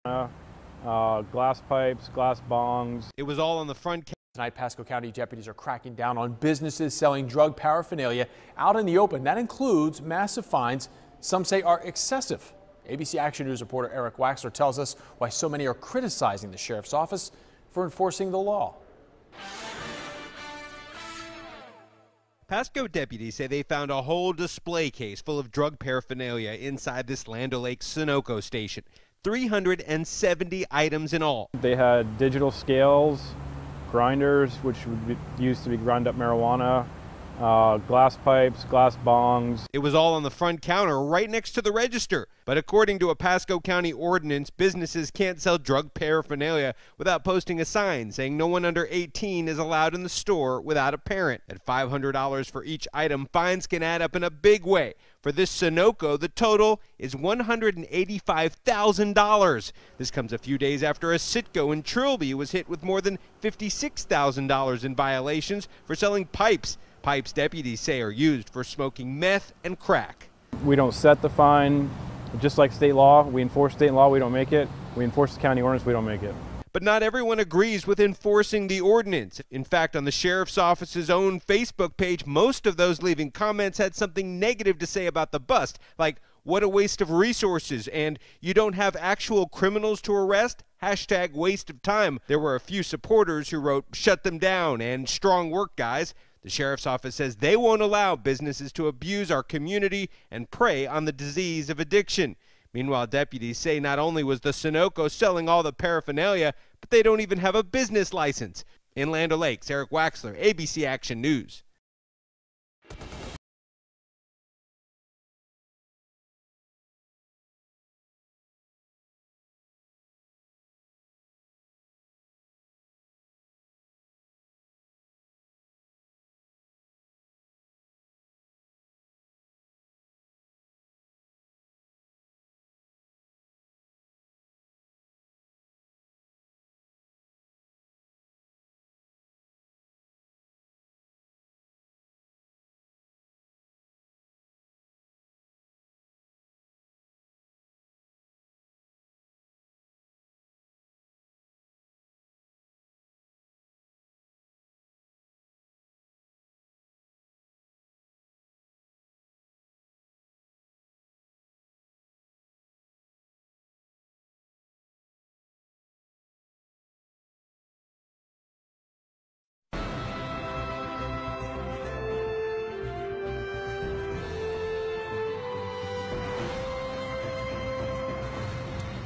Glass pipes, glass bongs. It was all on the front. Tonight, Pasco County deputies are cracking down on businesses selling drug paraphernalia out in the open. That includes massive fines some say are excessive. ABC Action News reporter Eric Waxler tells us why so many are criticizing the sheriff's office for enforcing the law. Pasco deputies say they found a whole display case full of drug paraphernalia inside this Land O'Lakes Sunoco station. 370 items in all. They had digital scales, grinders, which would be used to grind up marijuana, glass pipes, glass bongs. It was all on the front counter right next to the register. But according to a Pasco County ordinance, businesses can't sell drug paraphernalia without posting a sign saying no one under 18 is allowed in the store without a parent. At $500 for each item, fines can add up in a big way. For this Sunoco, the total is $185,000. This comes a few days after a Citgo in Trilby was hit with more than $56,000 in violations for selling pipes. Pipes deputies say are used for smoking meth and crack. We don't set the fine. Just like state law, we enforce state law, we don't make it. We enforce the county ordinance, we don't make it. But not everyone agrees with enforcing the ordinance. In fact, on the sheriff's office's own Facebook page, most of those leaving comments had something negative to say about the bust, like, what a waste of resources, and you don't have actual criminals to arrest? Hashtag waste of time. There were a few supporters who wrote, shut them down, and strong work, guys. The sheriff's office says they won't allow businesses to abuse our community and prey on the disease of addiction. Meanwhile, deputies say not only was the Sunoco selling all the paraphernalia, but they don't even have a business license. In Land O'Lakes, Eric Waxler, ABC Action News.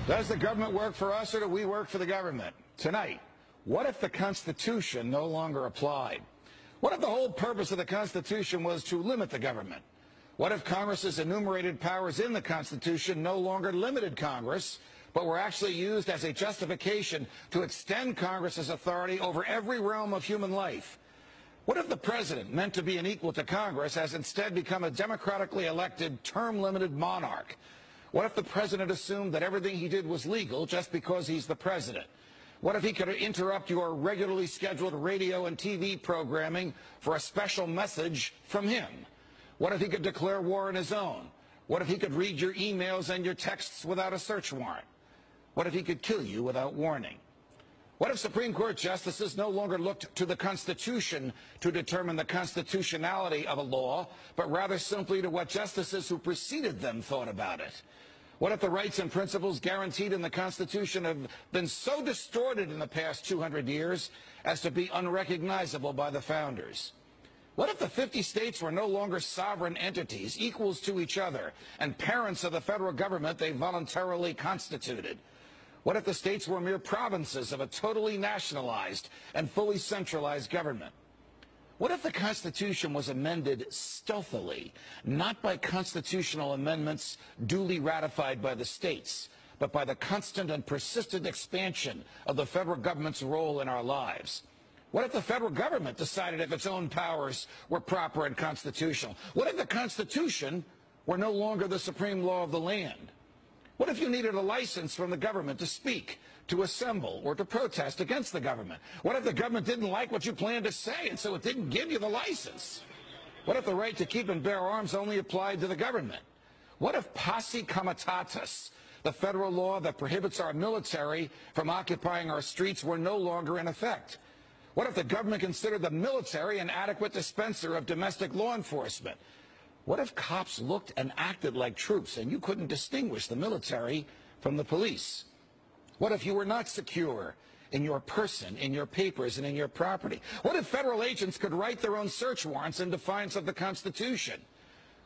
Does the government work for us or do we work for the government? Tonight, what if the Constitution no longer applied? What if the whole purpose of the Constitution was to limit the government? What if Congress's enumerated powers in the Constitution no longer limited Congress, but were actually used as a justification to extend Congress's authority over every realm of human life? What if the president, meant to be an equal to Congress, has instead become a democratically elected, term-limited monarch? What if the president assumed that everything he did was legal just because he's the president? What if he could interrupt your regularly scheduled radio and TV programming for a special message from him? What if he could declare war on his own? What if he could read your emails and your texts without a search warrant? What if he could kill you without warning? What if Supreme Court justices no longer looked to the Constitution to determine the constitutionality of a law, but rather simply to what justices who preceded them thought about it? What if the rights and principles guaranteed in the Constitution have been so distorted in the past 200 years as to be unrecognizable by the founders? What if the 50 states were no longer sovereign entities, equals to each other, and parents of the federal government they voluntarily constituted? What if the states were mere provinces of a totally nationalized and fully centralized government? What if the Constitution was amended stealthily, not by constitutional amendments duly ratified by the states, but by the constant and persistent expansion of the federal government's role in our lives? What if the federal government decided if its own powers were proper and constitutional? What if the Constitution were no longer the supreme law of the land? What if you needed a license from the government to speak, to assemble, or to protest against the government? What if the government didn't like what you planned to say, and so it didn't give you the license? What if the right to keep and bear arms only applied to the government? What if posse comitatus, the federal law that prohibits our military from occupying our streets were no longer in effect? What if the government considered the military an adequate dispenser of domestic law enforcement? What if cops looked and acted like troops and you couldn't distinguish the military from the police? What if you were not secure in your person, in your papers, and in your property? What if federal agents could write their own search warrants in defiance of the Constitution?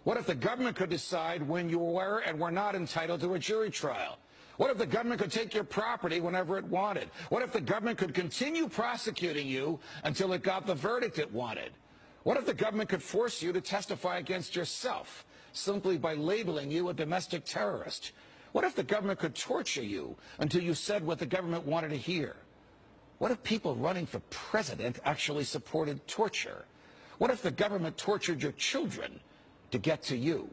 What if the government could decide when you were and were not entitled to a jury trial? What if the government could take your property whenever it wanted? What if the government could continue prosecuting you until it got the verdict it wanted? What if the government could force you to testify against yourself simply by labeling you a domestic terrorist? What if the government could torture you until you said what the government wanted to hear? What if people running for president actually supported torture? What if the government tortured your children to get to you?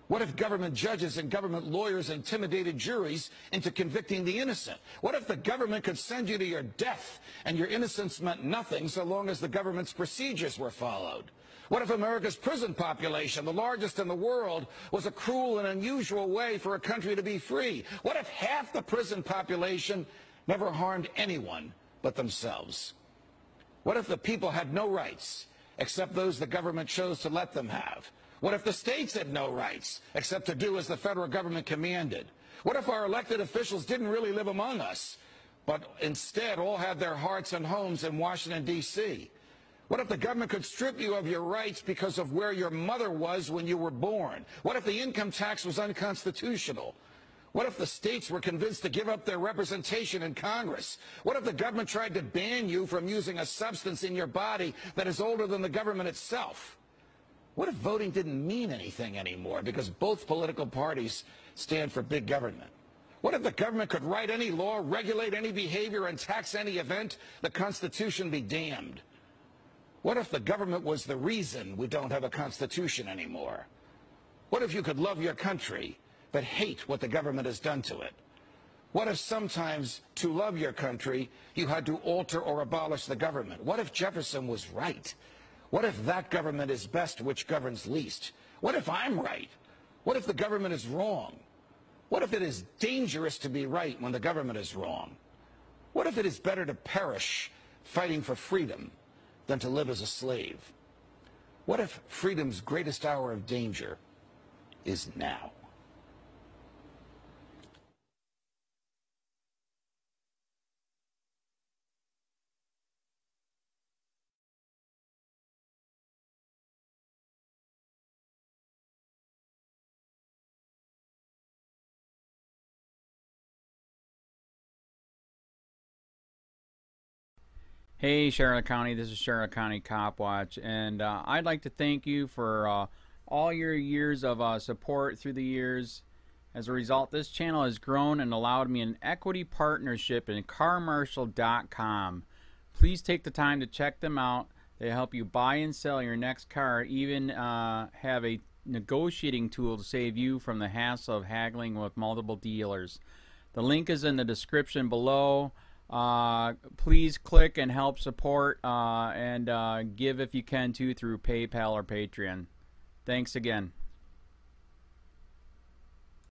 What if government judges and government lawyers intimidated juries into convicting the innocent? What if the government could send you to your death and your innocence meant nothing so long as the government's procedures were followed? What if America's prison population, the largest in the world, was a cruel and unusual way for a country to be free? What if half the prison population never harmed anyone but themselves? What if the people had no rights except those the government chose to let them have? What if the states had no rights except to do as the federal government commanded? What if our elected officials didn't really live among us, but instead all had their hearts and homes in Washington, D.C.? What if the government could strip you of your rights because of where your mother was when you were born? What if the income tax was unconstitutional? What if the states were convinced to give up their representation in Congress? What if the government tried to ban you from using a substance in your body that is older than the government itself? What if voting didn't mean anything anymore because both political parties stand for big government? What if the government could write any law, regulate any behavior, and tax any event? The Constitution be damned. What if the government was the reason we don't have a Constitution anymore? What if you could love your country but hate what the government has done to it? What if sometimes to love your country you had to alter or abolish the government? What if Jefferson was right? What if that government is best which governs least? What if I'm right? What if the government is wrong? What if it is dangerous to be right when the government is wrong? What if it is better to perish fighting for freedom than to live as a slave? What if freedom's greatest hour of danger is now? Hey Charlotte County, this is Charlotte County COPWATCH, and I'd like to thank you for all your years of support through the years. As a result, this channel has grown and allowed me an equity partnership in carmarshal.com. Please take the time to check them out. They help you buy and sell your next car, even have a negotiating tool to save you from the hassle of haggling with multiple dealers. The link is in the description below. Please click and help support and give if you can too through PayPal or Patreon. Thanks again.